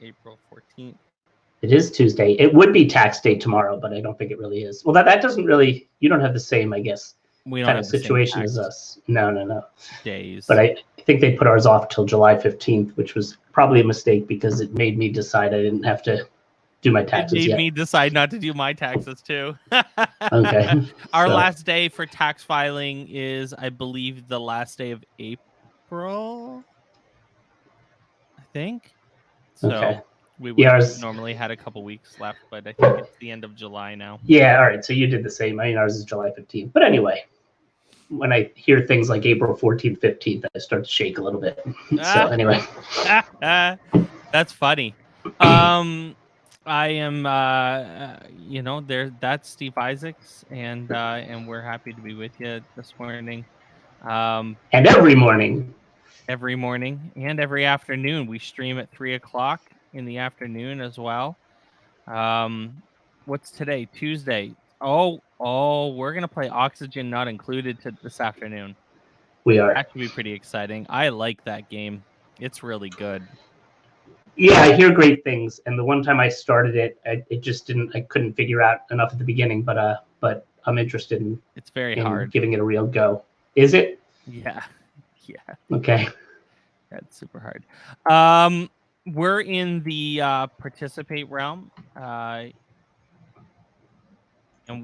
April 14th. It is Tuesday. It would be tax day tomorrow, but I don't think it really is. Well, that doesn't really. You don't have the same, I guess, We don't kind have of the same situation tax as us. No. days. But I think they put ours off till July 15th, which was probably a mistake because it made me decide I didn't have to do my taxes It made yet. me decide not to do my taxes too. Okay. Our So, last day for tax filing is, I believe, the last day of April, I think. So okay. we would Yeah, have ours, normally had a couple weeks left, but I think it's the end of July now. yeah, all right. So you did the same. I mean, ours is July 15th. But anyway, when I hear things like April 14th, 15th, I start to shake a little bit. So anyway. That's funny. I am that's Steve Isaacs, and we're happy to be with you this morning. And every morning. Every morning and every afternoon. We stream at 3:00 in the afternoon as well. What's today? Tuesday. Oh, we're gonna play Oxygen Not Included this afternoon. We are. That should be pretty exciting. I like that game. It's really good. Yeah, I hear great things. And the one time I started it, it just didn't. I couldn't figure out enough at the beginning. But I'm interested in. It's very in hard. giving it a real go. Is it? Yeah. Okay. That's super hard. We're in the participate realm, and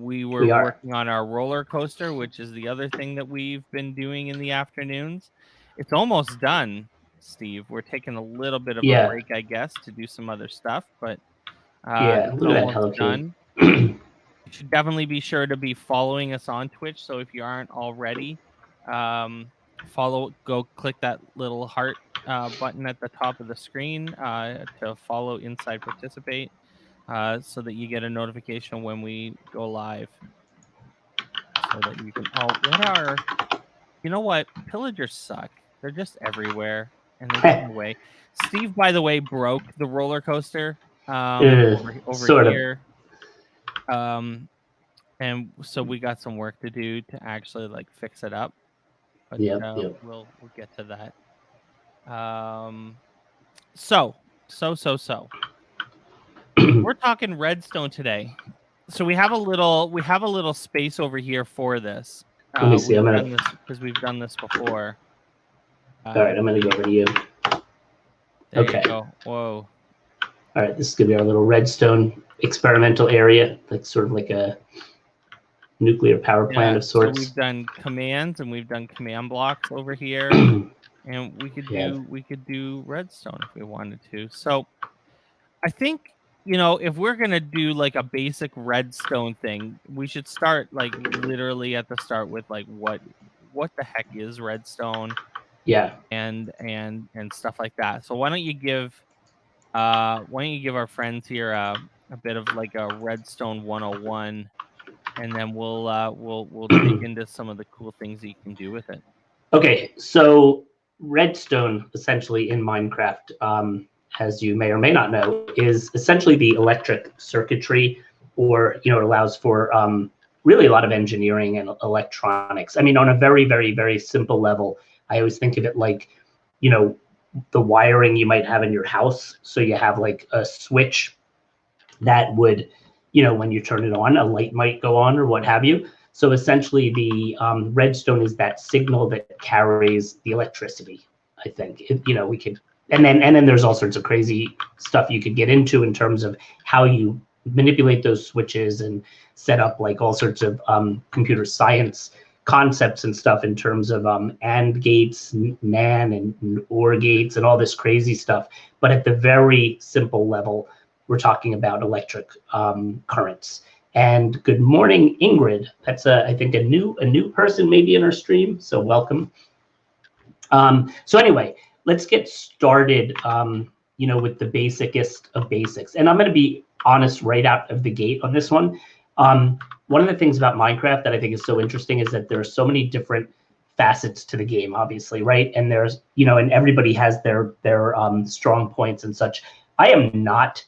we were working on our roller coaster, which is the other thing that we've been doing in the afternoons. It's almost done, Steve. We're taking a little bit of a break, I guess, to do some other stuff, but it's almost done. You should definitely be sure to be following us on Twitch. So if you aren't already, go click that little heart button at the top of the screen to follow Inside Participate, so that you get a notification when we go live. So that you can. You know what? Pillagers suck. They're just everywhere, and they get in the way. Steve, by the way, broke the roller coaster over here. And so we got some work to do to actually fix it up. But we'll get to that. So we're talking Redstone today. So we have a little space over here for this. Let me see. Because we've done this before. All right, I'm gonna go over to you. There you go. Whoa. All right, this is gonna be our little Redstone experimental area, sort of like a nuclear power plant of sorts. So we've done commands and we've done command blocks over here, and we could do Redstone if we wanted to. So I think, if we're gonna do a basic Redstone thing, we should start literally at the start with what the heck is Redstone? Yeah. And stuff like that. So why don't you give our friends here a bit of a Redstone 101, and then we'll dig into some of the cool things that you can do with it. Okay, so Redstone essentially in Minecraft, as you may or may not know, is essentially the electric circuitry, or it allows for really a lot of engineering and electronics. I mean, on a very, very, very simple level, I always think of it like, the wiring you might have in your house. So you have a switch that would, when you turn it on, a light might go on or what have you. So essentially the Redstone is that signal that carries the electricity, I think. We could, and then there's all sorts of crazy stuff you could get into in terms of how you manipulate those switches and set up all sorts of computer science concepts and stuff in terms of AND gates, NAND and OR gates and all this crazy stuff. But at the very simple level, we're talking about electric currents. And good morning, Ingrid. That's I think a new person maybe in our stream, so welcome. So anyway, let's get started with the basicest of basics. And I'm going to be honest right out of the gate on this one. One of the things about Minecraft that I think is so interesting is that there are so many different facets to the game, obviously, right? And there's, and everybody has their strong points and such. I am not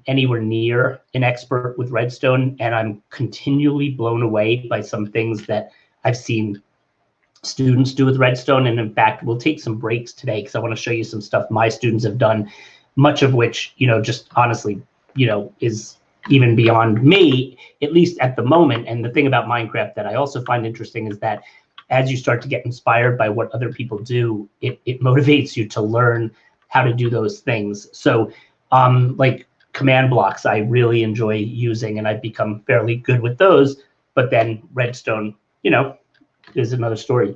anywhere near an expert with Redstone, and I'm continually blown away by some things that I've seen students do with Redstone. And in fact, we'll take some breaks today because I want to show you some stuff my students have done much of which, just honestly, is even beyond me, at least at the moment. And the thing about Minecraft that I also find interesting is that as you start to get inspired by what other people do, it motivates you to learn how to do those things. So like command blocks, I really enjoy using, and I've become fairly good with those. But then redstone, is another story.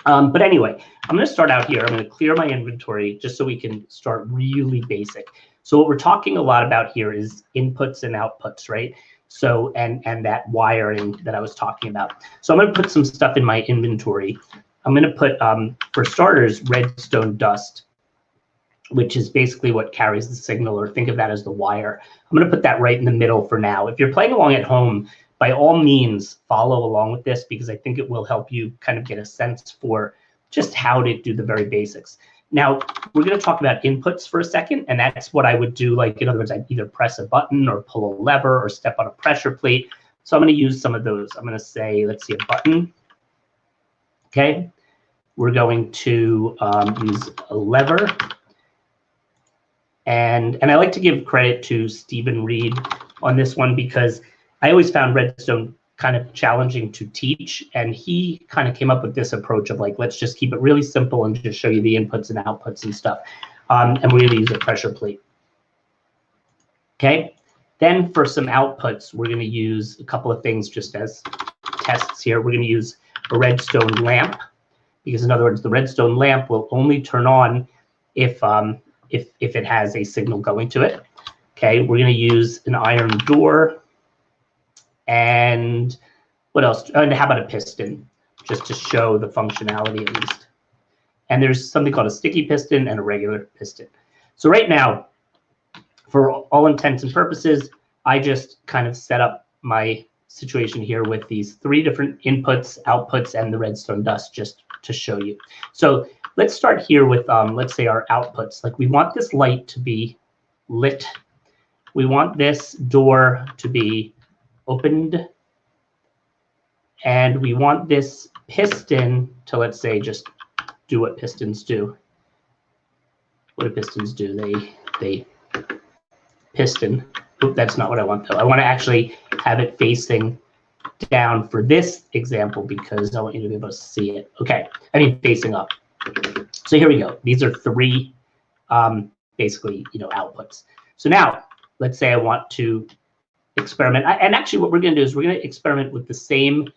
But anyway, I'm going to start out here. I'm going to clear my inventory just so we can start really basic. So what we're talking a lot about here is inputs and outputs, right? So, and that wiring that I was talking about. So I'm going to put some stuff in my inventory. I'm going to put, for starters, redstone dust, which is basically what carries the signal, or think of that as the wire. I'm going to put that right in the middle for now. If you're playing along at home, by all means, follow along with this, because I think it will help you kind of get a sense for just how to do the very basics. Now, we're going to talk about inputs for a second, and that's what I would do. Like, in other words, I'd either press a button or pull a lever or step on a pressure plate. So I'm going to use some of those. I'm going to say, let's see, a button. Okay. We're going to use a lever. And I like to give credit to Stephen Reed on this one, because I always found redstone kind of challenging to teach, and he kind of came up with this approach of like, let's just keep it really simple and just show you the inputs and outputs and stuff. And we're going to use a pressure plate. Okay. Then for some outputs, we're going to use a couple of things just as tests here. We're going to use a redstone lamp, because in other words, the redstone lamp will only turn on if it has a signal going to it. Okay. We're going to use an iron door. And what else? And how about a piston, just to show the functionality at least. And there's something called a sticky piston and a regular piston. So right now, for all intents and purposes, I just kind of set up my situation here with these 3 different inputs, outputs, and the redstone dust, just to show you. So let's start here with, let's say, our outputs. Like, we want this light to be lit. We want this door to be opened, and we want this piston to, let's say, just do what pistons do. What do pistons do? They piston. Oop, that's not what I want though. I want to actually have it facing down for this example, because I want you to be able to see it. Okay, I mean facing up. So here we go. These are 3 basically, outputs. So now let's say I want to experiment. And actually what we're going to do is we're going to experiment with the same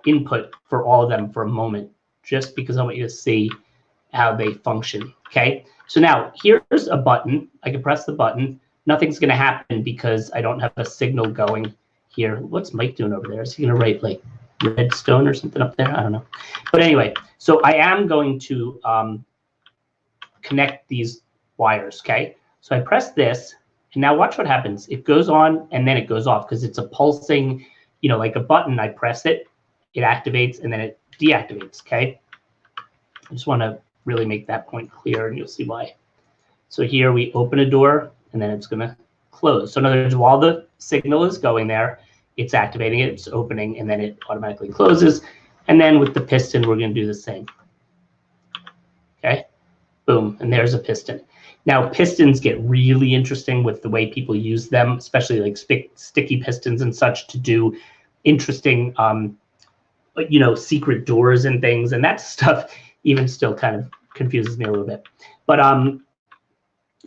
input for all of them for a moment, just because I want you to see how they function. Okay. So now here's a button. I can press the button. Nothing's going to happen because I don't have a signal going here. What's Mike doing over there? Is he going to write like redstone or something up there? I don't know. But anyway, so I am going to connect these wires. Okay. So I press this. And now watch what happens. It goes on and then it goes off, because it's a pulsing, like a button. I press it, it activates, and then it deactivates, okay? I just want to really make that point clear, and you'll see why. So here we open a door, and then it's going to close. So in other words, while the signal is going there, it's activating it, it's opening, and then it automatically closes. And then with the piston, we're going to do the same. Okay, boom, and there's a piston. Now, pistons get really interesting with the way people use them, especially like sticky pistons and such, to do interesting, secret doors and things. And that stuff even still kind of confuses me a little bit. But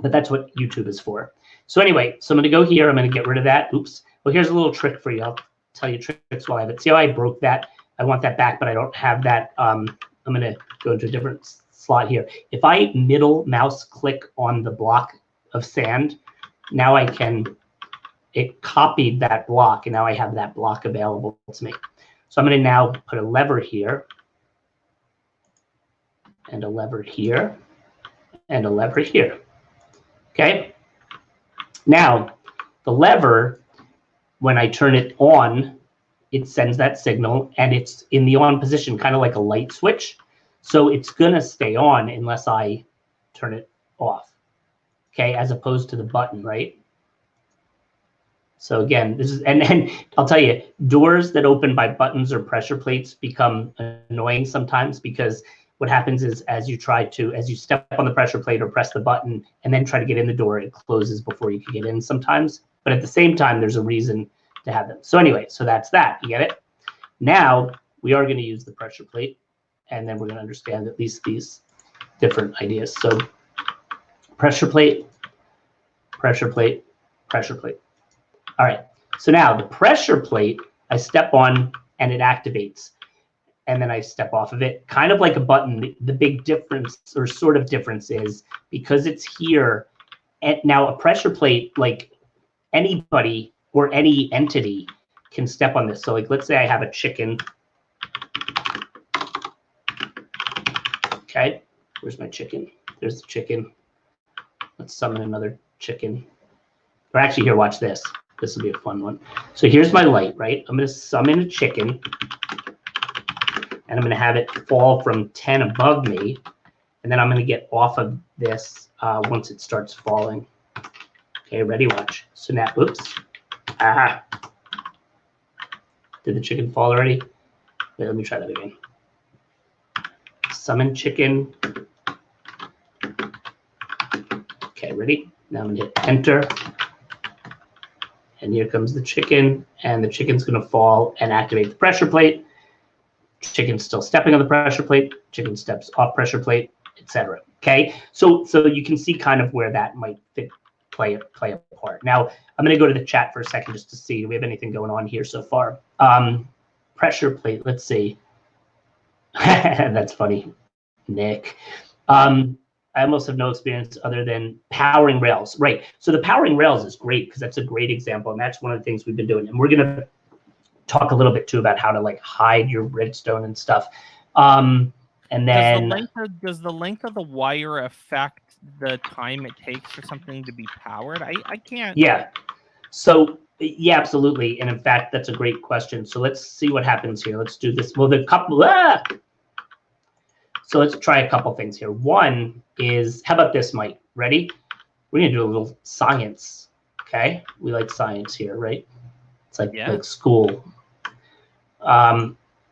that's what YouTube is for. So anyway, so I'm going to go here. I'm going to get rid of that. Oops. Well, here's a little trick for you. I'll tell you tricks while I have it. See how I broke that? I want that back, but I don't have that. I'm going to go into a different slot here. If I middle mouse click on the block of sand, now it copied that block, and now I have that block available to me. So I'm going to now put a lever here, and a lever here, and a lever here. Okay. Now, the lever, when I turn it on, it sends that signal, and it's in the on position, kind of like a light switch. So it's going to stay on unless I turn it off, okay, as opposed to the button, right? So again, this is, and I'll tell you, doors that open by buttons or pressure plates become annoying sometimes, because what happens is as you step on the pressure plate or press the button and then try to get in the door, it closes before you can get in sometimes. But at the same time, there's a reason to have them. So anyway, so that's that. You get it? Now we are going to use the pressure plate, and then we're going to understand at least these different ideas. So pressure plate, pressure plate, pressure plate. All right. So now the pressure plate, I step on and it activates. And then I step off of it, kind of like a button. The big difference, or sort of difference, is because it's here. And now a pressure plate, like anybody or any entity can step on this. So like, let's say I have a chicken. Okay, where's my chicken? There's the chicken. Let's summon another chicken. Or actually, here, watch this. This will be a fun one. So here's my light, right? I'm going to summon a chicken. And I'm going to have it fall from 10 above me. And then I'm going to get off of this once it starts falling. Okay, ready? Watch. So now, oops. Ah. Did the chicken fall already? Wait, let me try that again. Summon chicken. Okay, ready? Now I'm going to hit enter. And here comes the chicken. And the chicken's going to fall and activate the pressure plate. Chicken's still stepping on the pressure plate, chicken steps off pressure plate, etc. Okay, so you can see kind of where that might play a part. Now I'm going to go to the chat for a second just to see, do we have anything going on here so far? Pressure plate, let's see. That's funny, Nick. I almost have no experience other than powering rails. Right, so the powering rails is great because that's a great example, and that's one of the things we've been doing. And we're going to talk a little bit too about how to like hide your redstone and stuff. And then does the length of the wire affect the time it takes for something to be powered? I can't. Yeah. So yeah, absolutely. And in fact, that's a great question. So let's see what happens here. Let's do this. Well, the couple. So let's try a couple things here. One is, how about this, Mike? Ready? We're gonna do a little science. Okay, we like science here, right? It's like like school.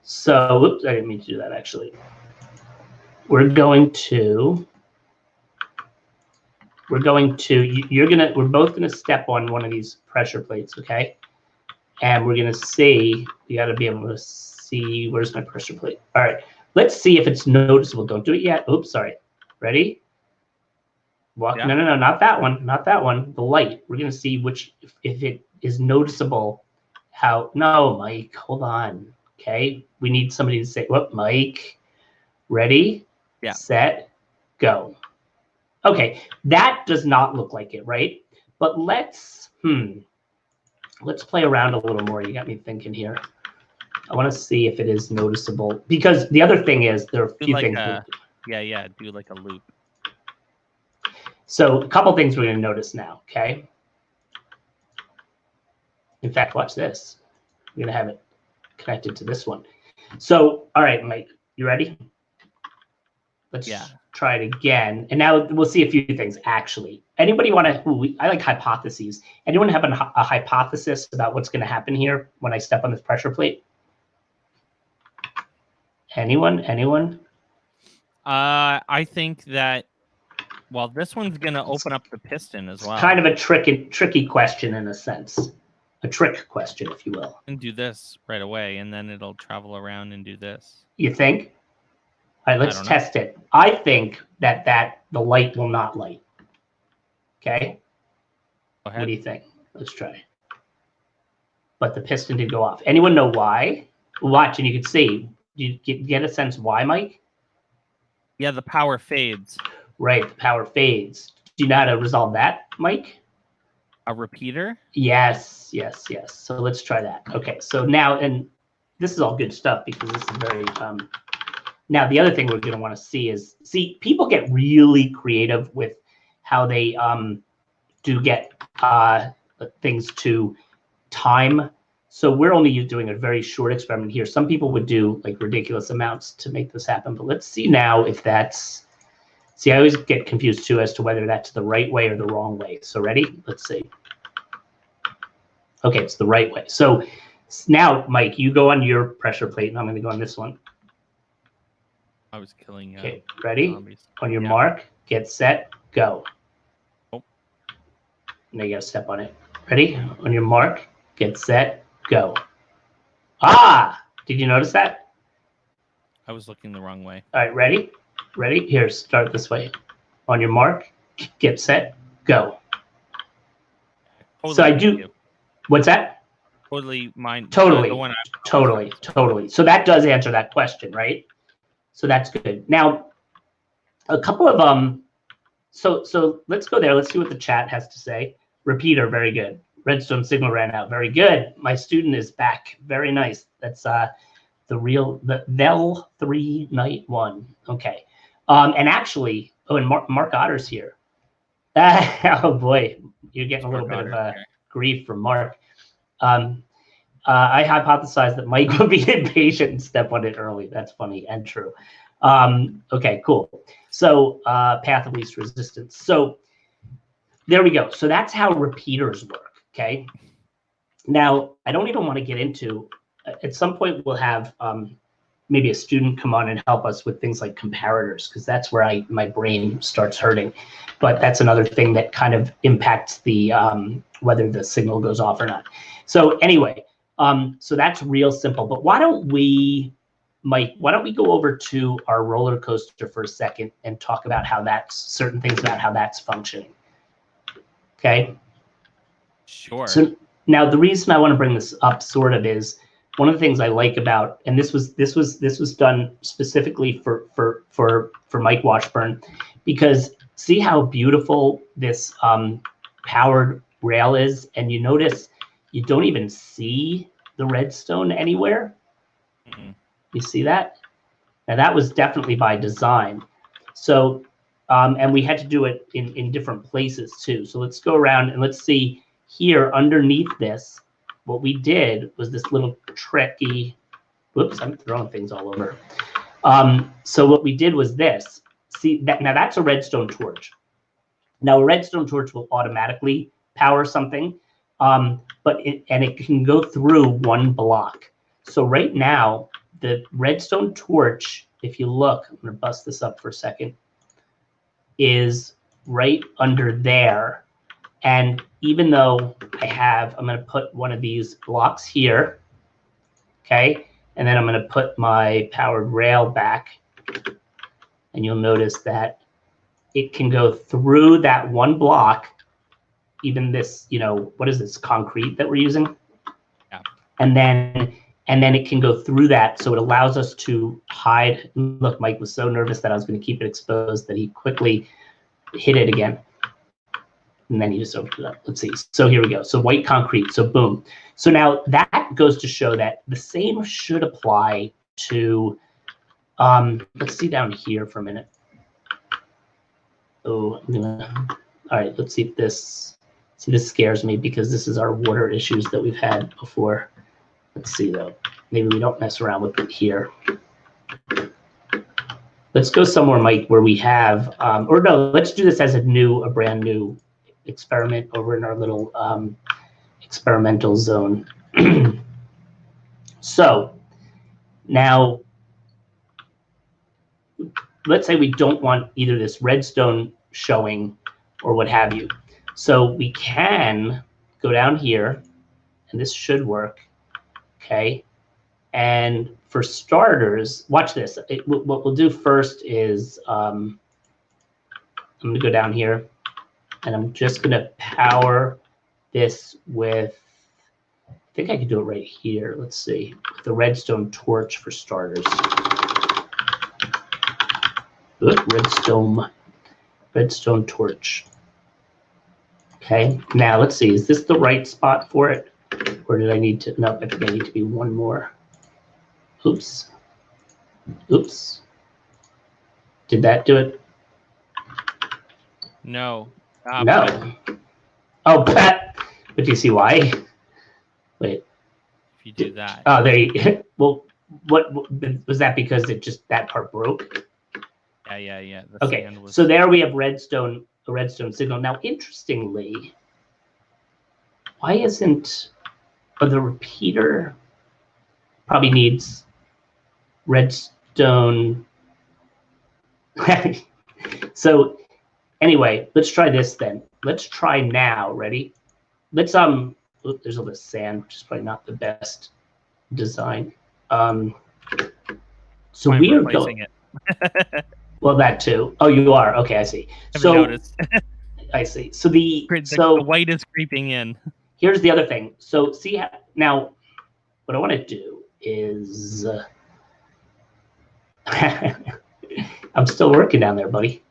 So, oops, I didn't mean to do that actually. We're both gonna step on one of these pressure plates, okay? And we're gonna see, you gotta be able to see, where's my pressure plate? All right, let's see if it's noticeable. Don't do it yet. Oops, sorry. Ready? Walk. Yeah. No, not that one. Not that one. The light. We're gonna see if it is noticeable. How? No, Mike. Hold on. Okay. We need somebody to say, "What, Mike? Ready? Yeah. Set. Go." Okay. That does not look like it, right? But let's play around a little more. You got me thinking here. I want to see if it is noticeable, because the other thing is there are a few things. Do like a loop. So a couple things we're going to notice now, okay? In fact, watch this. We're going to have it connected to this one. So, all right, Mike, you ready? Let's try it again. And now we'll see a few things, actually. Anybody want to, I like hypotheses. Anyone have a hypothesis about what's going to happen here when I step on this pressure plate? Anyone? I think that, well, this one's going to open up the piston as well. It's kind of a tricky question in a sense. A trick question, if you will. And do this right away, and then it'll travel around and do this. You think? All right, let's test it. I think that the light will not light. Okay? Go ahead. What do you think? Let's try. But the piston did go off. Anyone know why? Watch, and you can see. Do you get a sense why, Mike? Yeah, the power fades. Right, the power fades. Do you know how to resolve that, Mike? A repeater? Yes. So let's try that. Okay, so now, and this is all good stuff because this is very, now the other thing we're gonna wanna see is, people get really creative with how they do get things to time. So we're only doing a very short experiment here. Some people would do like ridiculous amounts to make this happen, but let's see now if that's, I always get confused too as to whether that's the right way or the wrong way. So ready? Let's see. Okay, it's the right way. So now, Mike, you go on your pressure plate and I'm gonna go on this one. I was killing Okay, ready? zombies. On your Yeah. mark, get set, go. Oh. Now you gotta step on it. Ready? On your mark, get set, go. Ah! Did you notice that? I was looking the wrong way. All right, ready? Ready? Here, start this way. On your mark, get set, go. Totally So I believe do. you. What's that? Totally mine. The Totally, one totally, totally. So that does answer that question, right? So that's good. Now, a couple of So let's go there. Let's see what the chat has to say. Repeater, very good. Redstone signal ran out. Very good. My student is back. Very nice. That's the Vel 3 Night 1. Okay. And actually, oh, and Mark Otter's here. Oh boy, you're getting a little bit of grief from Mark. I hypothesized that Mike would be impatient and step on it early. That's funny and true. Okay, cool. So path of least resistance. So there we go. So that's how repeaters work, okay? Now, I don't even want to get into, at some point we'll have maybe a student come on and help us with things like comparators, because that's where my brain starts hurting. But that's another thing that kind of impacts the whether the signal goes off or not. So anyway, so that's real simple. But why don't we, Mike, why don't we go over to our roller coaster for a second and talk about how that's, certain things about how that's functioning. Okay. Sure. So now the reason I want to bring this up sort of is one of the things I like about, and this was done specifically for Mike Washburn, because see how beautiful this powered rail is, and you notice you don't even see the redstone anywhere. Mm-hmm. You see that? Now that was definitely by design. So, and we had to do it in different places too. So let's go around and let's see here underneath this. What we did was this little tricky, whoops, I'm throwing things all over. So what we did was this. See that now that's a redstone torch. Now a redstone torch will automatically power something, but it can go through one block. So right now the redstone torch, if you look, I'm gonna bust this up for a second, is right under there. And even though I'm going to put one of these blocks here, okay, and then I'm going to put my powered rail back, and you'll notice that it can go through that one block, even this, what is this, concrete that we're using? Yeah. And then it can go through that, so it allows us to hide. Look, Mike was so nervous that I was going to keep it exposed that he quickly hit it again. And then you just open it up. Let's see. So here we go. So white concrete. So boom. So now that goes to show that the same should apply to, let's see down here for a minute. Oh, all right, let's see if this scares me because this is our water issues that we've had before. Let's see though. Maybe we don't mess around with it here. Let's go somewhere, Mike, where we have, or no, let's do this as a brand new experiment over in our little experimental zone. So now let's say we don't want either this redstone showing or what have you. So we can go down here, and this should work, okay? And for starters, watch this. What we'll do first is I'm going to go down here, and I'm just going to power this with, I think I could do it right here. Let's see, with the redstone torch for starters. Redstone torch. Okay, now let's see, is this the right spot for it? Or did I need to, no, I think I need to be one more. Oops. Oops. Did that do it? No. No. Oh, but do you see why? Wait. If you do that. Oh, there you. Well, what was that? Because it just that part broke. Yeah. Okay, so there we have redstone, a redstone signal. Now, interestingly, why isn't the repeater probably needs redstone So anyway, let's try this then. Let's try now. Ready? Let's there's all this sand, which is probably not the best design. So I'm we are replacing going. it. Well, that too. Oh, you are. Okay, I see. Haven't So noticed. I see. So the The white is creeping in. here's the other thing. So see how, now what I want to do is I'm still working down there, buddy.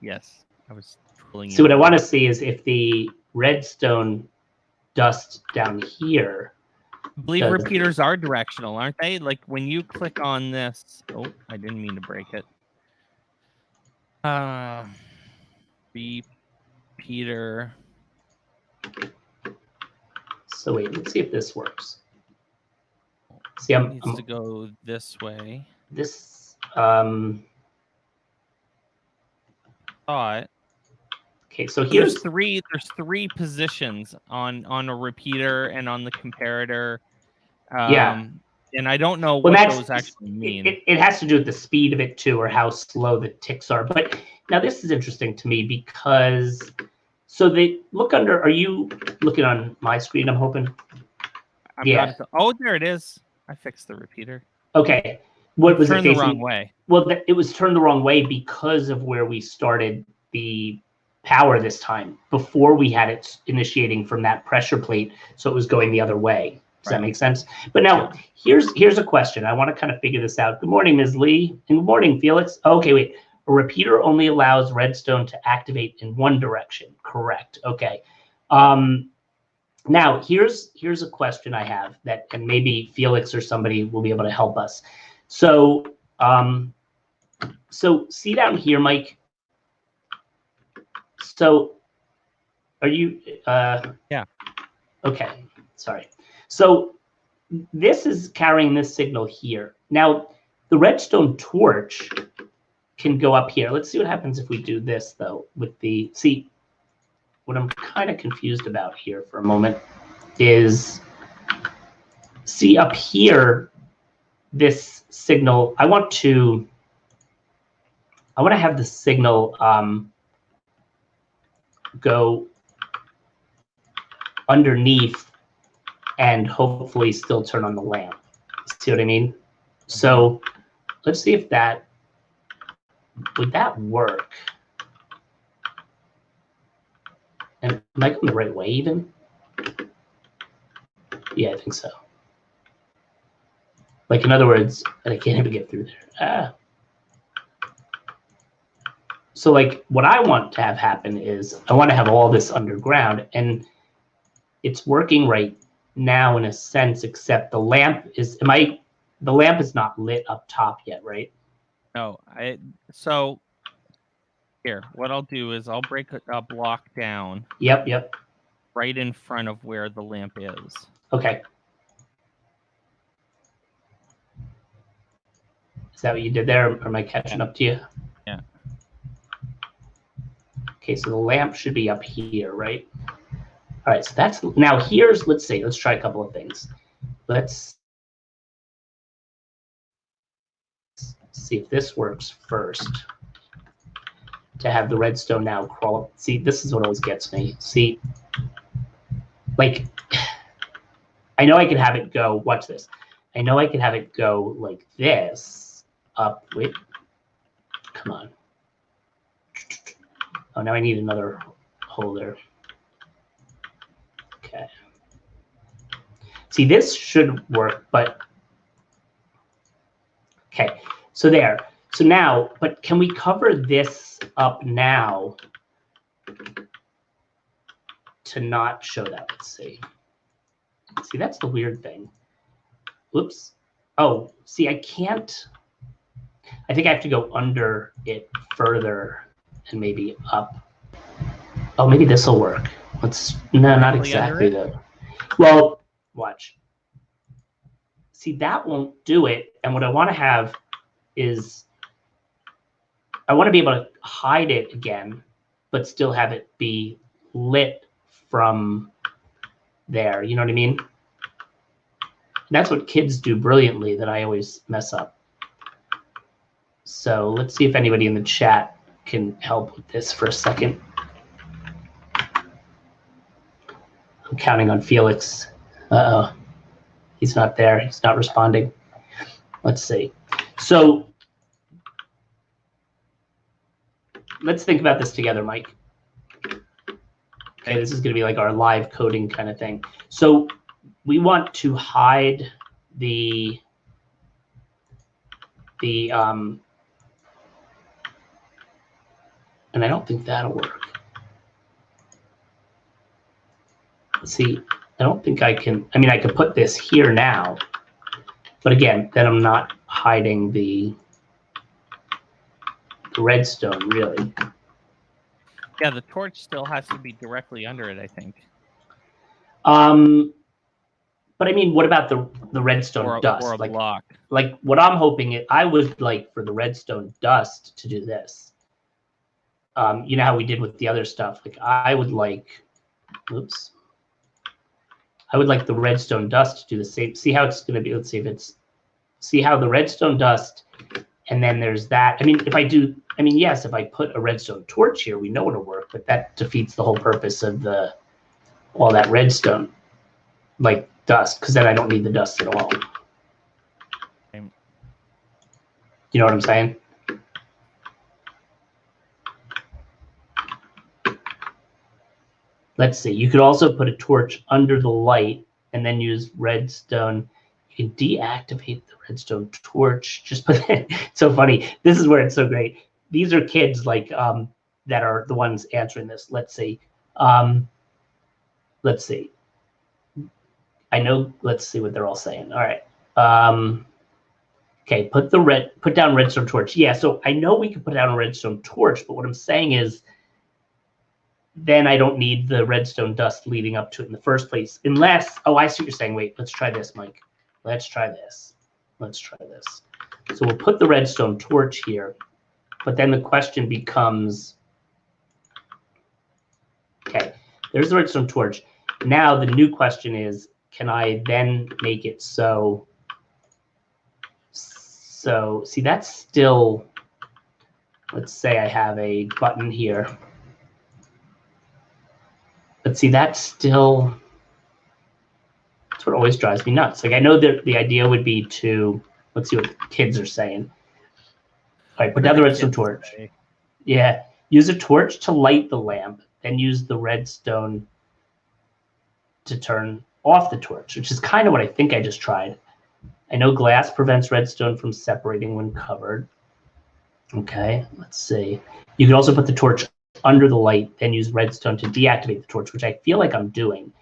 Yes, I was trolling See, you. what I want to see is if the redstone dust down here. I believe repeaters are directional, aren't they? Like when you click on this. Oh, I didn't mean to break it. Repeater. So wait, let's see if this works. See, I'm needs to go this way. This Thought. Okay, so here's there's three positions on a repeater and on the comparator. Yeah. And I don't know Well, what those actually mean. It has to do with the speed of it too, or how slow the ticks are. But now this is interesting to me because so they look under. Are you looking on my screen? I'm hoping. Yeah. Oh, there it is. I fixed the repeater. Okay. What was it facing? The wrong way. Well, it was turned the wrong way because of where we started the power this time. Before we had it initiating from that pressure plate, so it was going the other way. Does that make sense? But now here's a question. I want to kind of figure this out. Good morning, Ms. Lee. And good morning, Felix. Okay, wait. A repeater only allows redstone to activate in one direction. Correct. Okay. Now here's a question I have that, and maybe Felix or somebody will be able to help us. So so see down here, Mike. So are you yeah. Okay. Sorry. So this is carrying this signal here. Now, the redstone torch can go up here. Let's see what happens if we do this, though, with the... See, what I'm kind of confused about here for a moment is, see up here, this signal, I want to have the signal go underneath and hopefully still turn on the lamp. See what I mean? So let's see if would that work? And am I going the right way even? Yeah, I think so. Like, in other words, and I can't even get through there. So like what I want to have happen is I want to have all this underground, and it's working right now in a sense, except the lamp is, the lamp is not lit up top yet, right? No, so here, what I'll do is I'll break a block down. Yep. Right in front of where the lamp is. Okay. Is that what you did there, or am I catching up to you? Yeah. Okay, so the lamp should be up here, right? All right, so that's, now here's, let's try a couple of things. Let's see if this works first. To have the redstone now crawl up. See, this is what always gets me. See, like, I know I could have it go, watch this. I know I could have it go like this, up, wait, come on. Oh, now I need another holder. Okay. See, this should work, but, okay, so there. So now, but can we cover this up now to not show that? Let's see. See, that's the weird thing. Whoops. Oh, see, I can't. I think I have to go under it further and maybe up. Oh, maybe this will work. No, not exactly though. Well, watch. See, that won't do it. And what I want to have is, I want to be able to hide it again, but still have it be lit from there. You know what I mean? That's what kids do brilliantly that I always mess up. So let's see if anybody in the chat can help with this for a second. I'm counting on Felix. Uh-oh. He's not there. He's not responding. Let's see. So let's think about this together, Mike. Okay, this is going to be like our live coding kind of thing. So we want to hide the and I don't think that'll work. See, I don't think I can. I mean, I could put this here now, but again, then I'm not hiding the redstone really. Yeah, the torch still has to be directly under it, I think. But I mean, what about the redstone dust? Or a like, block. Like what I'm hoping I would like for the redstone dust to do this. You know how we did with the other stuff. Like I would like, oops. I would like the redstone dust to do the same. See how it's going to be. Let's see if it's. See how the redstone dust, and then there's that. I mean, if I do. I mean, yes, if I put a redstone torch here, we know it'll work, but that defeats the whole purpose of all that redstone, like dust, because then I don't need the dust at all. You know what I'm saying? Let's see. You could also put a torch under the light and then use redstone. You can deactivate the redstone torch. Just put it. It's so funny. This is where it's so great. These are kids like that are the ones answering this. Let's see. Let's see. I know. Let's see what they're all saying. All right. Okay. Put down redstone torch. Yeah. So I know we can put down a redstone torch, but what I'm saying is, then I don't need the redstone dust leading up to it in the first place. Unless, oh, I see what you're saying. Wait, let's try this, Mike. Let's try this. Let's try this. So we'll put the redstone torch here, but then the question becomes, okay, there's the redstone torch. Now the new question is, can I then make it so see, that's still, let's say I have a button here. But see, that's what always drives me nuts. Like I know that the idea would be to, let's see what the kids are saying. All right, put down the redstone torch. Yeah, use a torch to light the lamp, then use the redstone to turn off the torch, which is kind of what I think I just tried. I know glass prevents redstone from separating when covered. Okay, let's see. You can also put the torch under the light, then use redstone to deactivate the torch, which I feel like I'm doing.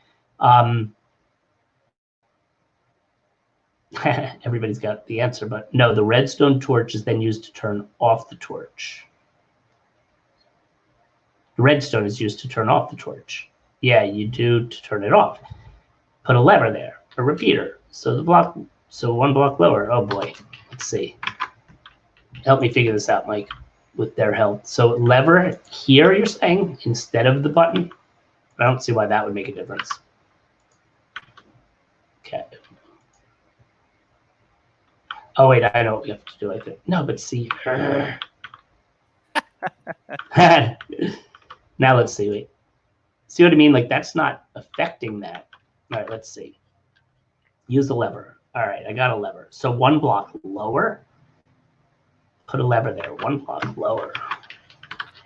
Everybody's got the answer, but no, the redstone torch is then used to turn off the torch. The redstone is used to turn off the torch. Yeah, you do to turn it off. Put a lever there, a repeater. So one block lower. Oh boy, let's see. Help me figure this out, Mike, with their help. So lever here, you're saying, instead of the button? I don't see why that would make a difference. Okay. Oh, wait, I know what we have to do, I think. No, but see. Now let's see. Wait. See what I mean? Like, that's not affecting that. All right, let's see. Use the lever. All right, I got a lever. So one block lower. Put a lever there. One block lower.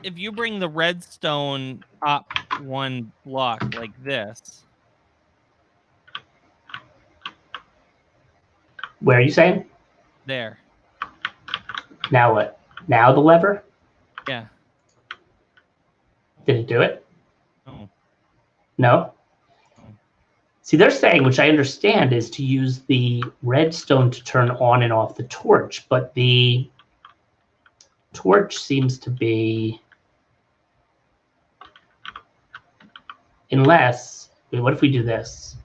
If you bring the redstone up one block like this. Where are you saying? There. Now what? Now the lever? Yeah. Did it do it? Oh. No? See, they're saying, which I understand, is to use the redstone to turn on and off the torch, but the torch seems to be, unless, wait, what if we do this?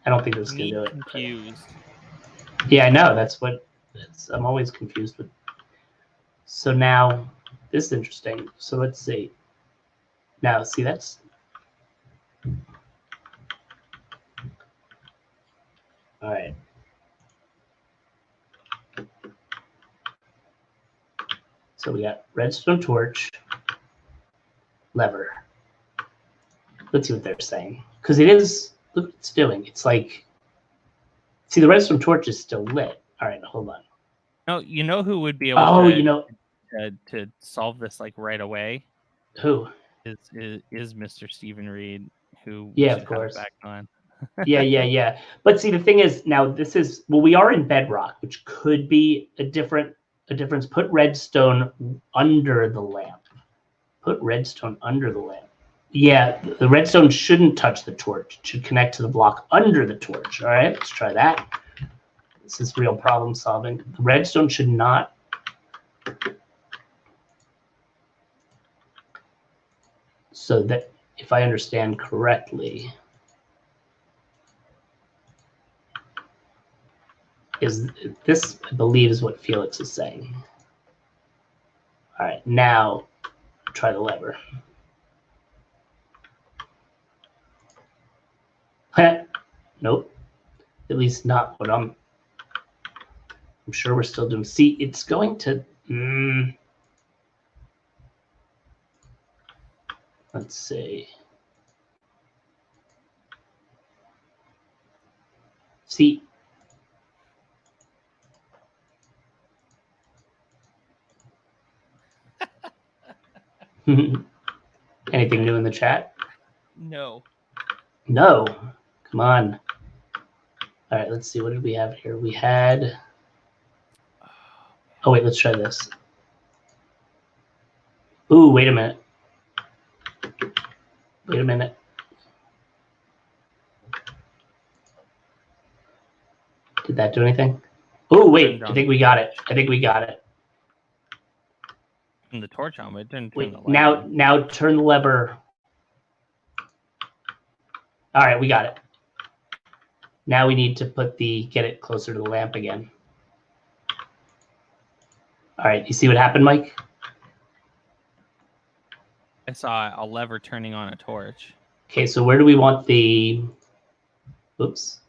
I don't think this is going to do it. Confused. Yeah, I know. That's what I'm always confused with. So now, this is interesting. So let's see. Now, see, that's, all right. So we got redstone torch, lever. Let's see what they're saying. Because it is, look what it's doing. It's like, see, the redstone torch is still lit. All right, hold on. No, you know who would be able Oh, to, you know, to solve this like right away who? Is Mr. Stephen Reed, who we Yeah, of should have course. back on. Yeah. But see, the thing is, now this is, well, we are in bedrock, which could be a difference. Put redstone under the lamp. Put redstone under the lamp. Yeah, the redstone shouldn't touch the torch. It should connect to the block under the torch. All right, let's try that. This is real problem solving. The redstone should not. So that, if I understand correctly, is this, I believe, is what Felix is saying. All right, now try the lever. Nope. At least not what I'm sure we're still doing. See, it's going to. Let's see. See. Anything new in the chat? No. No. Come on. All right, let's see. What did we have here? We had. Oh, wait, let's try this. Ooh, wait a minute. Wait a minute. Did that do anything? Oh, wait. I think we got it. I think we got it. Turn the torch on, but it didn't turn Wait, the light on. now turn the lever. All right, we got it. Now we need to get it closer to the lamp again. All right, you see what happened, Mike? I saw a lever turning on a torch. Okay, so where do we want the, oops.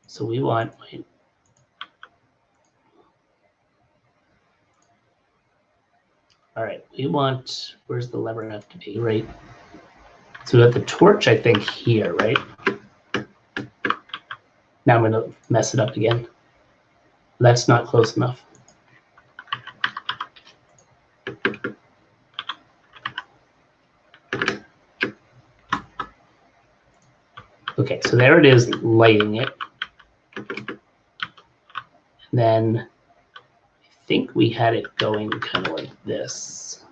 So we want, wait. All right, we want, where's the lever have to be, right? So we got the torch, I think, here, right? Now I'm gonna mess it up again. That's not close enough. Okay, so there it is, lighting it. And then I think we had it going kind of like this.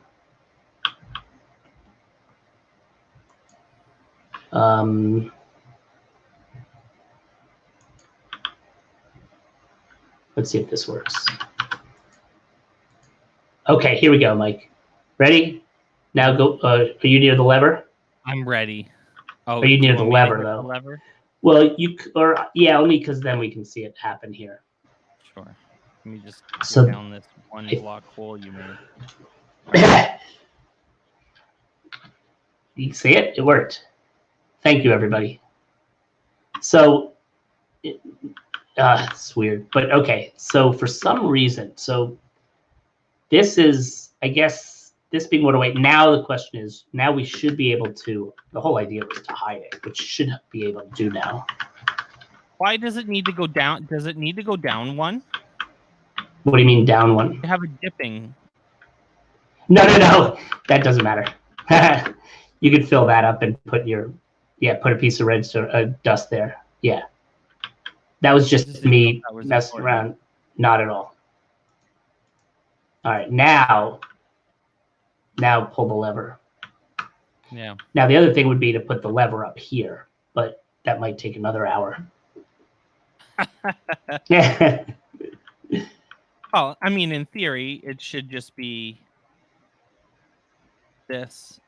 Let's see if this works. Okay, here we go, Mike. Ready? Now go. Are you near the lever? I'm ready. Oh, are you near do the want me to lever hit though? The lever? Well, yeah, only because then we can see it happen here. Sure. Let me just So go down this one block hole you made. You see it? It worked. Thank you, everybody. So it's weird, but okay. So for some reason, so this is, I guess, this being 108. Now the question is, now we should be able to. The whole idea was to hide it, which should be able to do now. Why does it need to go down? Does it need to go down one? What do you mean down one? You have a dipping. No. That doesn't matter. You could fill that up and put put a piece of redstone dust there. Yeah. That was just me messing around. Not at all. All right, now pull the lever. Yeah. Now the other thing would be to put the lever up here, but that might take another hour. Yeah. Oh, I mean, in theory, it should just be this.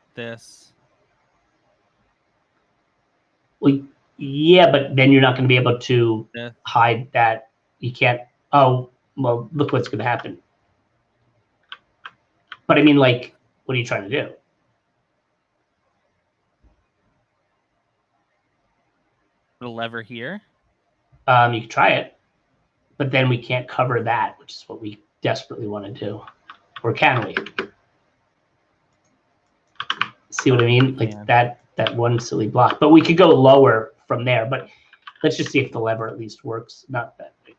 Well, yeah, but then you're not going to be able to hide that. You can't. Oh, well, look what's going to happen. But I mean, like, what are you trying to do? The lever here? You can try it. but then we can't cover that, which is what we desperately want to do. Or can we? See what I mean? Like that one silly block. But we could go lower from there. But let's just see if the lever at least works. Not that big.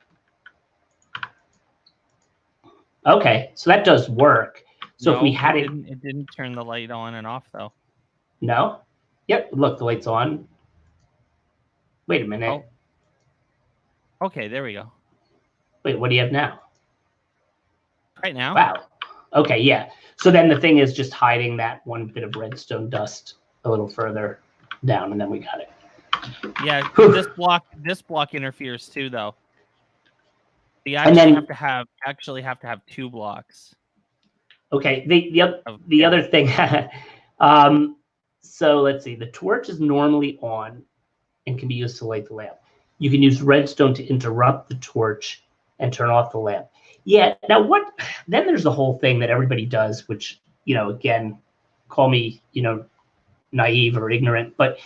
Okay, so that does work. So if we had it didn't turn the light on and off though. No? Yep, look, the light's on. Wait a minute. Oh. Okay, there we go. Wait, what do you have now? Right now? Wow. Okay, yeah. So then the thing is just hiding that one bit of redstone dust a little further down, and then we got it. Yeah, this block interferes too, though. You actually have to have 2 blocks. Okay. The other thing. So let's see. The torch is normally on and can be used to light the lamp. You can use redstone to interrupt the torch and turn off the lamp. Yeah. Now what? Then there's the whole thing that everybody does, which, again, call me, naive or ignorant, but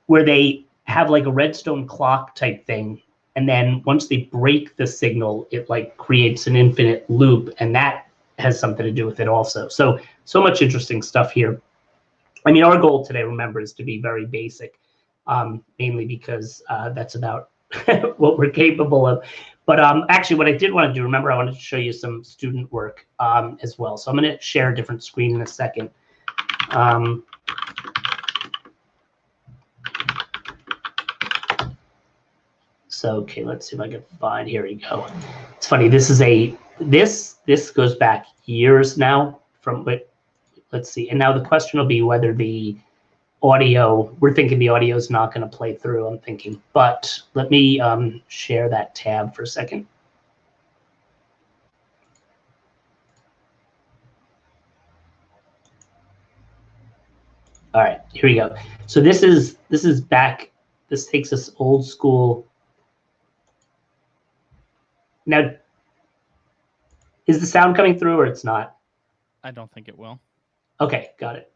where they have like a redstone clock type thing, and then once they break the signal, it like creates an infinite loop, and that has something to do with it also. So much interesting stuff here. I mean, our goal today, remember, is to be very basic, mainly because that's about what we're capable of. But actually, what I did want to do, remember, I wanted to show you some student work as well. So I'm going to share a different screen in a second. So, okay, let's see if I can find, here we go. It's funny, this goes back years now from, let's see. And now the question will be whether the audio, we're thinking the audio is not going to play through, I'm thinking. But let me share that tab for a second. All right, here we go. So this is back, this takes us old school. Now, is the sound coming through or it's not? I don't think it will. Okay, got it.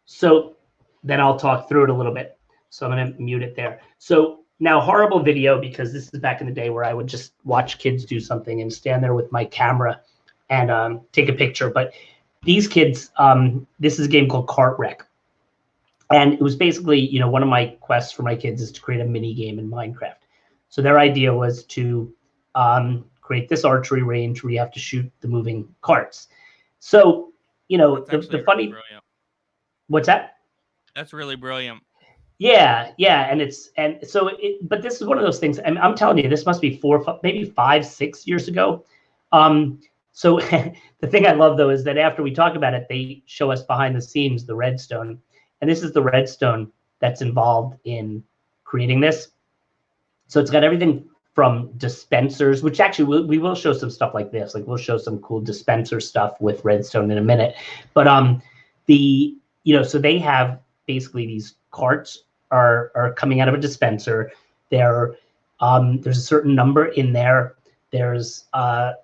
So then I'll talk through it a little bit. So I'm going to mute it there. So now, horrible video, because this is back in the day where I would just watch kids do something and stand there with my camera and take a picture. But these kids, this is a game called Cart Wreck. And it was basically, one of my quests for my kids is to create a mini game in Minecraft. So their idea was to create this archery range where you have to shoot the moving carts. So, the funny, brilliant. What's that? That's really brilliant. Yeah, but this is one of those things. I'm telling you, this must be 4, maybe 5, 6 years ago. So the thing I love though is that after we talk about it, they show us behind the scenes the redstone, and this is the redstone that's involved in creating this. So it's got everything from dispensers, which actually we will show some stuff like this. Like we'll show some cool dispenser stuff with redstone in a minute. But so they have basically these carts are coming out of a dispenser. There's a certain number in there. There's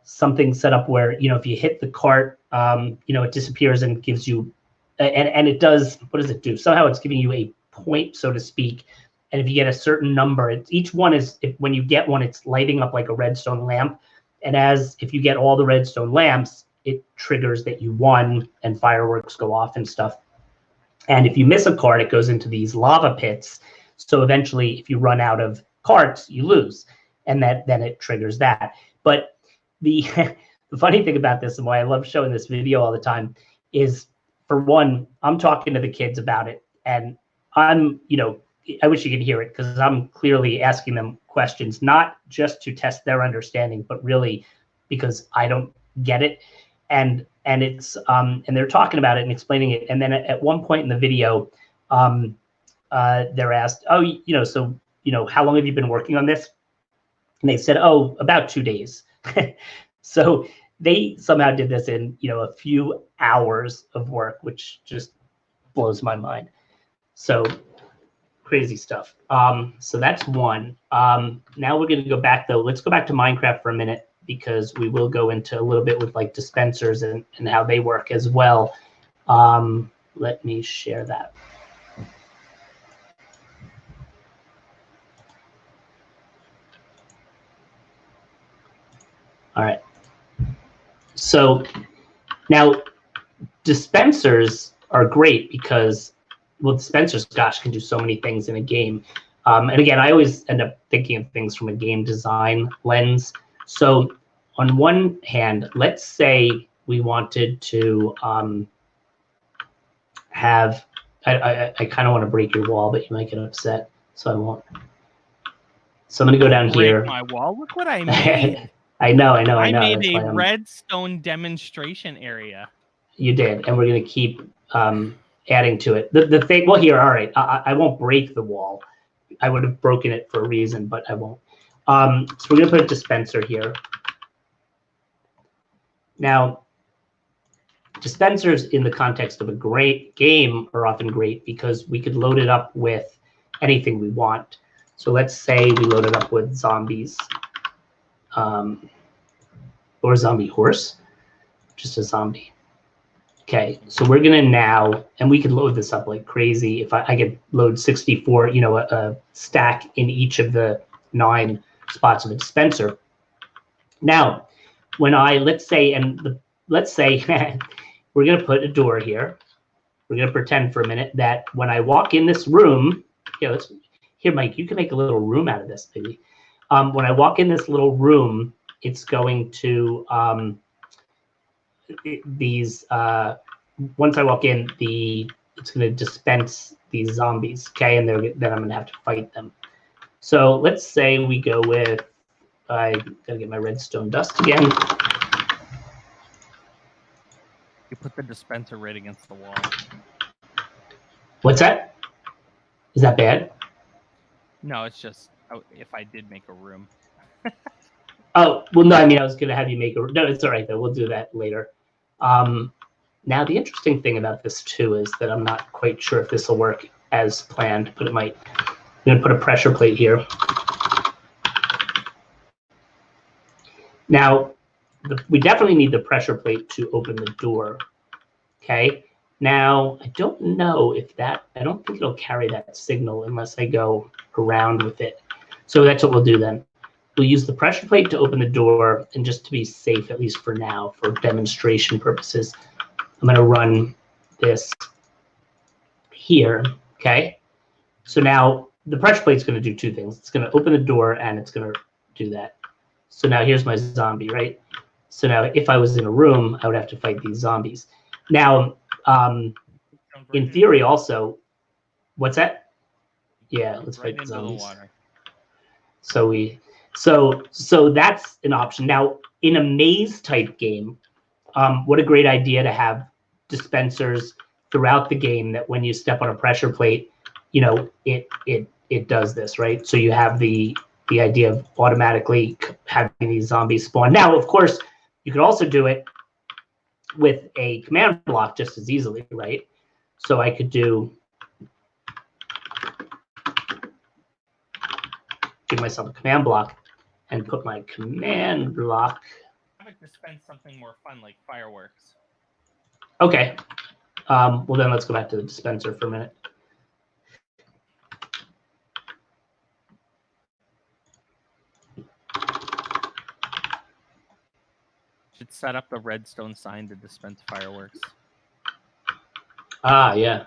something set up where if you hit the cart, it disappears and gives you, and it does. What does it do? Somehow it's giving you a point, so to speak. And if you get a certain number, each one is, when you get one, it's lighting up like a redstone lamp. And if you get all the redstone lamps, it triggers that you won, and fireworks go off and stuff. And if you miss a cart, it goes into these lava pits. So eventually, if you run out of carts, you lose, and then it triggers that. But the funny thing about this, and why I love showing this video all the time, is, for one, I'm talking to the kids about it, and I'm, I wish you could hear it, because I'm clearly asking them questions, not just to test their understanding, but really because I don't get it. And it's and they're talking about it and explaining it. And then at one point in the video, they're asked, how long have you been working on this? And they said, about 2 days. So they somehow did this in, a few hours of work, which just blows my mind. So crazy stuff. So that's one. Now we're going to go back though. Let's go back to Minecraft for a minute, because we will go into a little bit with like dispensers and how they work as well. Let me share that. All right. So now dispensers are great because, well, dispensers, gosh, can do so many things in a game. And again, I always end up thinking of things from a game design lens. So on one hand, let's say we wanted to have, I kind of want to break your wall, but you might get upset, so I won't. So I'm going to go down Break here. my wall. Look what I made. I know. I made That's a why redstone demonstration area. You did, and we're going to keep adding to it. The thing, well, here, all right, I won't break the wall. I would have broken it for a reason, but I won't. So we're going to put a dispenser here. Now, dispensers in the context of a great game are often great because we could load it up with anything we want. So let's say we load it up with zombies or zombie horse, just a zombie. Okay, so we're gonna now, and we can load this up like crazy. If I could load 64, you know, a stack in each of the 9 spots of a dispenser. Now, when let's say we're gonna put a door here. We're gonna pretend for a minute that when I walk in this room, here, Mike, you can make a little room out of this, maybe. When I walk in this little room, it's going to once I walk in, it's going to dispense these zombies, okay, and then I'm going to have to fight them. So let's say we go with, I gotta get my redstone dust again. You put the dispenser right against the wall. What's that? Is that bad? No, it's just if I did make a room. Oh, well, no, I mean, I was going to have you make no, it's all right, though. We'll do that later. Now, the interesting thing about this, too, is that I'm not quite sure if this will work as planned, but it might. I'm going to put a pressure plate here. Now, we definitely need the pressure plate to open the door, okay? Now, I don't know if I don't think it'll carry that signal unless I go around with it. So that's what we'll do then. We'll use the pressure plate to open the door, and just to be safe, at least for now, for demonstration purposes, I'm going to run this here, okay? So now the pressure plate's going to do 2 things. It's going to open the door, and it's going to do that. So now here's my zombie, right? So now if I was in a room, I would have to fight these zombies. Now, in theory also, what's that? Yeah, let's fight the zombies. Water. So that's an option. Now, in a maze type game, what a great idea to have dispensers throughout the game that when you step on a pressure plate, you know, it does this, right? So you have the idea of automatically having these zombies spawn. Now, of course, you could also do it with a command block just as easily, right? So I could give myself a command block and put my command block. I would dispense something more fun like fireworks. Okay. Well, then let's go back to the dispenser for a minute. Should set up the redstone sign to dispense fireworks. Ah, yeah.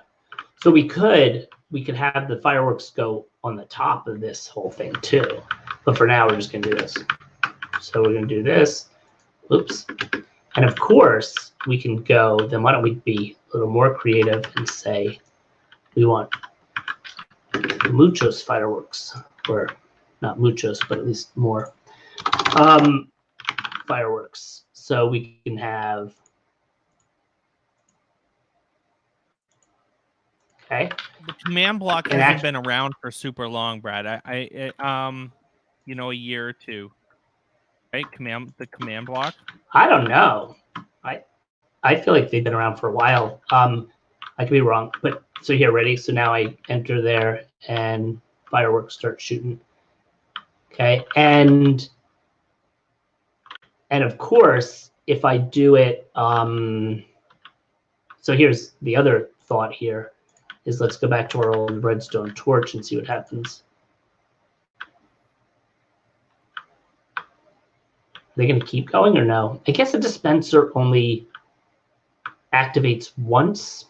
So we could have the fireworks go on the top of this whole thing too. But for now, we're just going to do this. So we're going to do this. Oops. And of course, we can go, then why don't we be a little more creative and say we want muchos fireworks, or not muchos, but at least more fireworks. So we can have, okay. The command block hasn't been around for super long, Brad. You know, a year or 2. Right? The command block? I don't know. I feel like they've been around for a while. I could be wrong, but so here, ready? So now I enter there and fireworks start shooting. Okay, and of course, if I do it, so here's the other thought here, is let's go back to our old Redstone Torch and see what happens. they going to keep going or no? I guess a dispenser only activates once.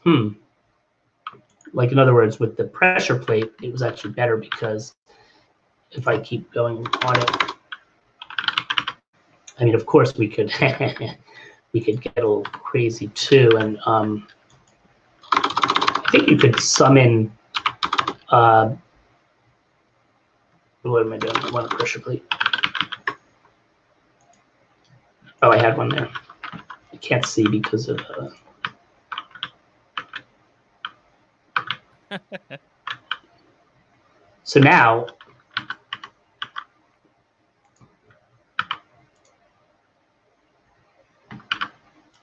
Like, in other words, with the pressure plate, it was actually better because if I keep going on it, I mean, of course we could we could get a little crazy too, and I think you could summon. What am I doing? I want a pressure plate. Oh, I had one there. I can't see because of. So now,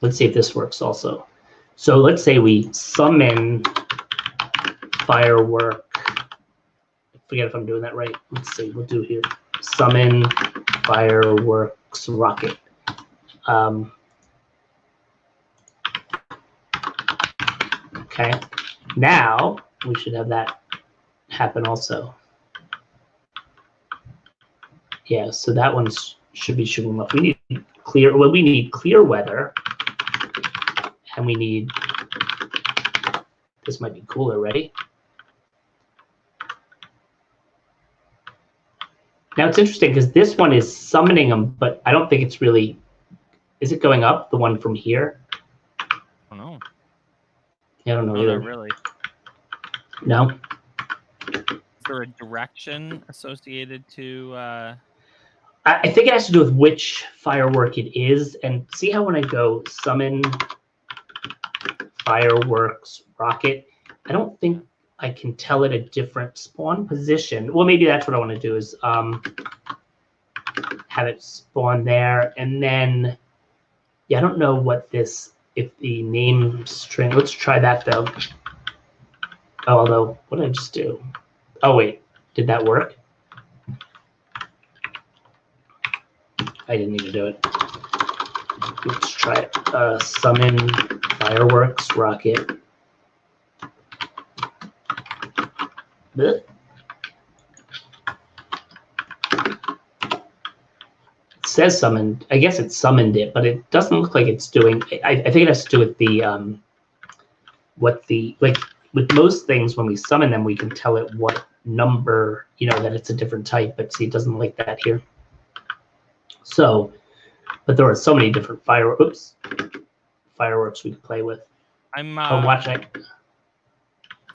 let's see if this works also. So let's say we summon firework. I forget if I'm doing that right. Let's see, we'll do here. Summon fireworks rocket. Okay, now we should have that happen also. Yeah, so that one should be shooting up. We need clear. Well, we need clear weather, and we need. This might be cooler. Ready? Now it's interesting because this one is summoning them, but I don't think it's really. Is it going up? The one from here? I don't know. Yeah, I don't know No, either. not really. No. Is there a direction associated to? I think it has to do with which firework it is, and see how when I go summon fireworks rocket, I don't think I can tell it a different spawn position. Well, maybe that's what I want to do is have it spawn there, and then yeah, I don't know what this, if the name string. Let's try that though. Oh, although what did I just do? Oh wait, did that work? I didn't even do it. Let's try it. Summon fireworks rocket. Blech. It says summoned. I guess it summoned it, but it doesn't look like it's doing. I think it has to do with the what the, like with most things when we summon them, we can tell it what number, you know, that it's a different type. But see, it doesn't like that here. So, but there are so many different fireworks we could play with. I'm watching.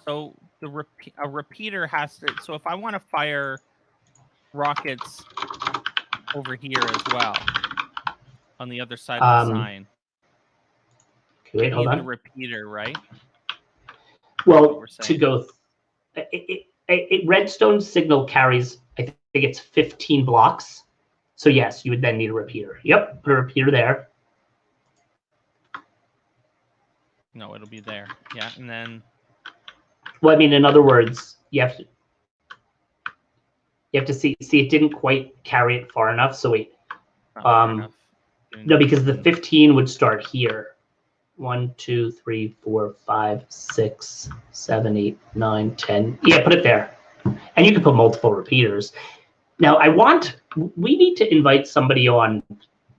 So a repeater has to. So if I want to fire rockets over here as well, on the other side of the sign. Okay, wait, hold on. The repeater, right? Well, to go, Redstone signal carries. I think it's 15 blocks. So yes, you would then need a repeater. Yep, put a repeater there. No, it'll be there. Yeah, and then. Well, I mean, in other words, you have to see it didn't quite carry it far enough. So wait, no, because the 15 would start here. 1, 2, 3, 4, 5, 6, 7, 8, 9, 10. Yeah, put it there, and you can put multiple repeaters. Now, we need to invite somebody on,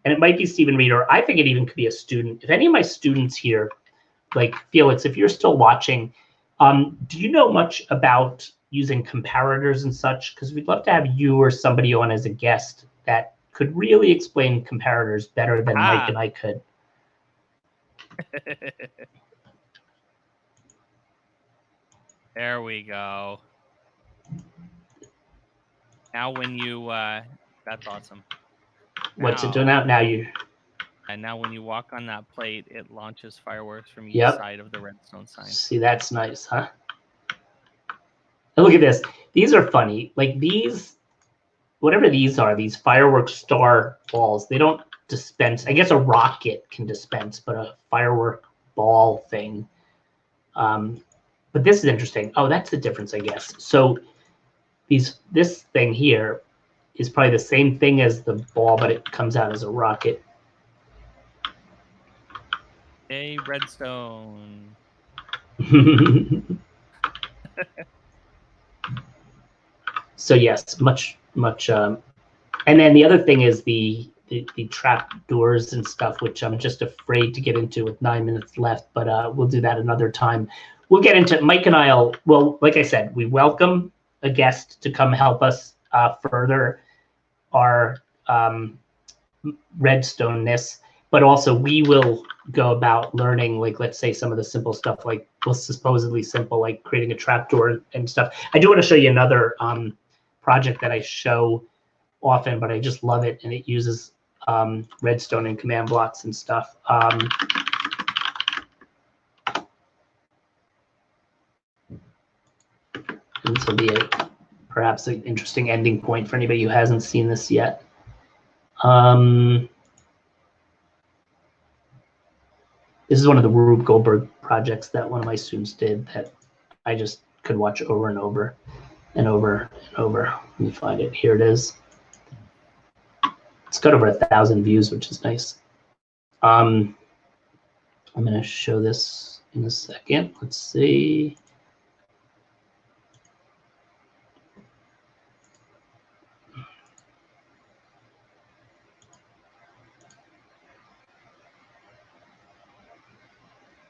and it might be Stephen Reeder. I think it even could be a student. If any of my students here, like Felix, if you're still watching, do you know much about using comparators and such? Because we'd love to have you or somebody on as a guest that could really explain comparators better than Mike and I could. There we go. Now when you, that's awesome. What's it doing now? And now when you walk on that plate, it launches fireworks from each side of the redstone sign. See, that's nice, huh? And look at this. These are funny. Like these, whatever these are, these firework star balls, they don't dispense. I guess a rocket can dispense, but a firework ball thing. But this is interesting. Oh, that's the difference, I guess. So this thing here is probably the same thing as the ball, but it comes out as a rocket. Hey, redstone. So yes, much. And then the other thing is the the trap doors and stuff, which I'm just afraid to get into with 9 minutes left, but we'll do that another time. We'll get into Mike and well, like I said, we welcome a guest to come help us further our redstone-ness, but also we will go about learning, like, let's say some of the simple stuff, like, well, supposedly simple, like creating a trapdoor and stuff. I do want to show you another project that I show often, but I just love it, and it uses redstone and command blocks and stuff. And this will be perhaps an interesting ending point for anybody who hasn't seen this yet. This is one of the Rube Goldberg projects that one of my students did that I just could watch over and over and over and over. Let me find it. Here it is. It's got over 1,000 views, which is nice. I'm going to show this in a second. Let's see.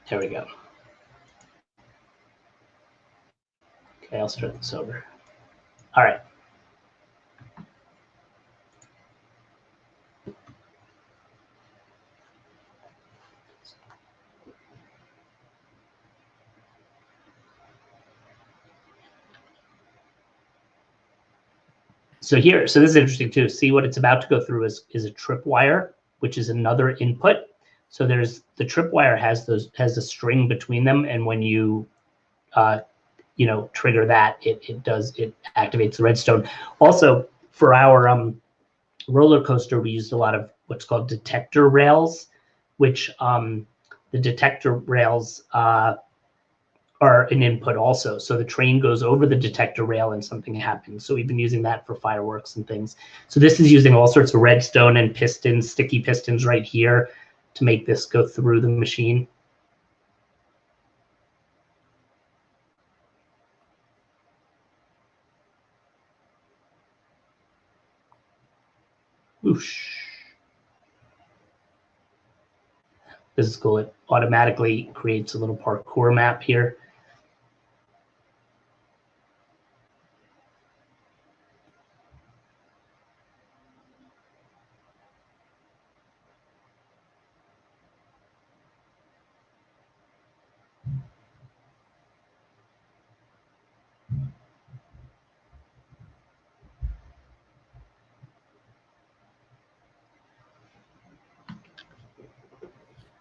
There we go. Okay, I'll start this over. All right. So here, so this is interesting too. See, what it's about to go through is a tripwire, which is another input. So there's the tripwire has a string between them, and when you trigger that, it activates the redstone. Also, for our roller coaster, we used a lot of what's called detector rails, which the detector rails are an input also. So the train goes over the detector rail and something happens. So we've been using that for fireworks and things. So this is using all sorts of redstone and pistons, sticky pistons right here to make this go through the machine. Whoosh. This is cool. It automatically creates a little parkour map here.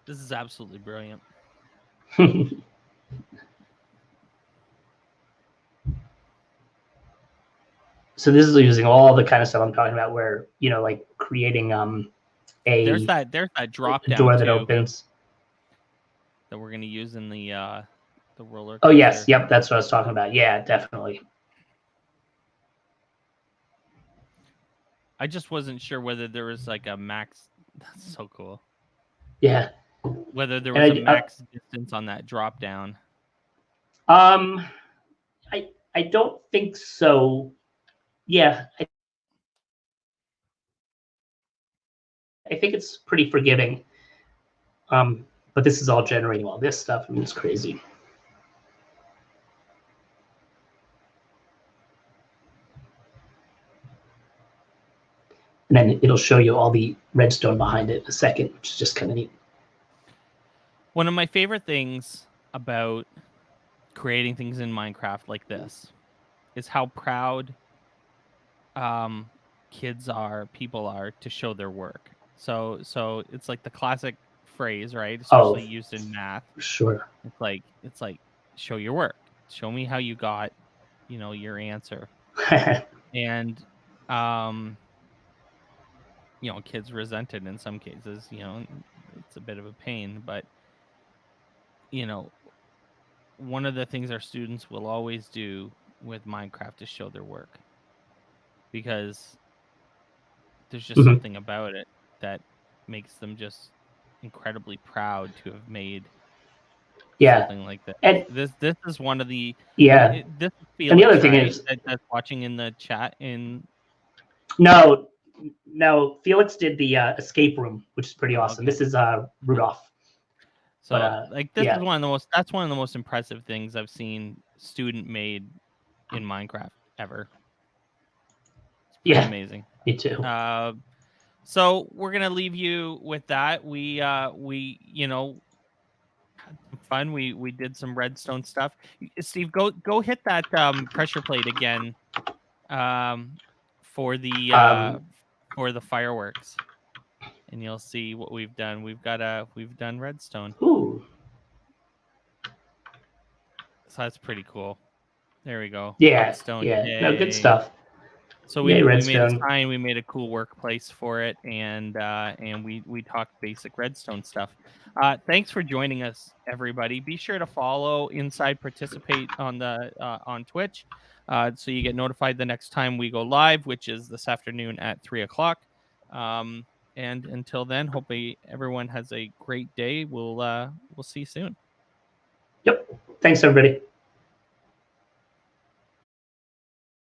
This is absolutely brilliant. So this is using all the kind of stuff I'm talking about, where like creating there's that drop down door that too, opens that we're going to use in the roller coaster. Oh yes, yep, that's what I was talking about. Yeah, definitely. I just wasn't sure whether there was like a max. That's so cool. Yeah. Whether there was a max distance on that drop down. I don't think so. Yeah, I think it's pretty forgiving. But this is all generating all this stuff. I mean, it's crazy. And then it'll show you all the redstone behind it in a second, which is just kind of neat. One of my favorite things about creating things in Minecraft like this is how proud people are to show their work. So it's like the classic phrase, right? Especially used in math. Sure. It's like show your work. Show me how you got, your answer. And kids resent it in some cases. It's a bit of a pain, but one of the things our students will always do with Minecraft is show their work, because there's just something about it that makes them just incredibly proud to have made something like that. And this is one of the this Felix, and the other thing is that's watching in the chat in. No, No, Felix did the escape room, which is pretty awesome. Okay. This is Rudolph. So But, like this yeah. is one of the most that's one of the most impressive things I've seen student made in Minecraft ever. It's pretty Yeah, amazing. me too. So we're gonna leave you with that. We you know had some fun. We did some redstone stuff. Steve, go hit that pressure plate again um for the Um, fireworks, and you'll see what we've done. We've done redstone. ooh, So that's pretty cool. There we go. yeah, Redstone. yeah. No, good Yay. stuff. So Yay, we made a Redstone. sign, we made a cool workplace for it, and we talked basic redstone stuff. Thanks for joining us, everybody. Be sure to follow Inside Participate on the on Twitch, so you get notified the next time we go live, which is this afternoon at 3 o'clock. And until then, hopefully everyone has a great day. We'll see you soon. Yep. Thanks, everybody.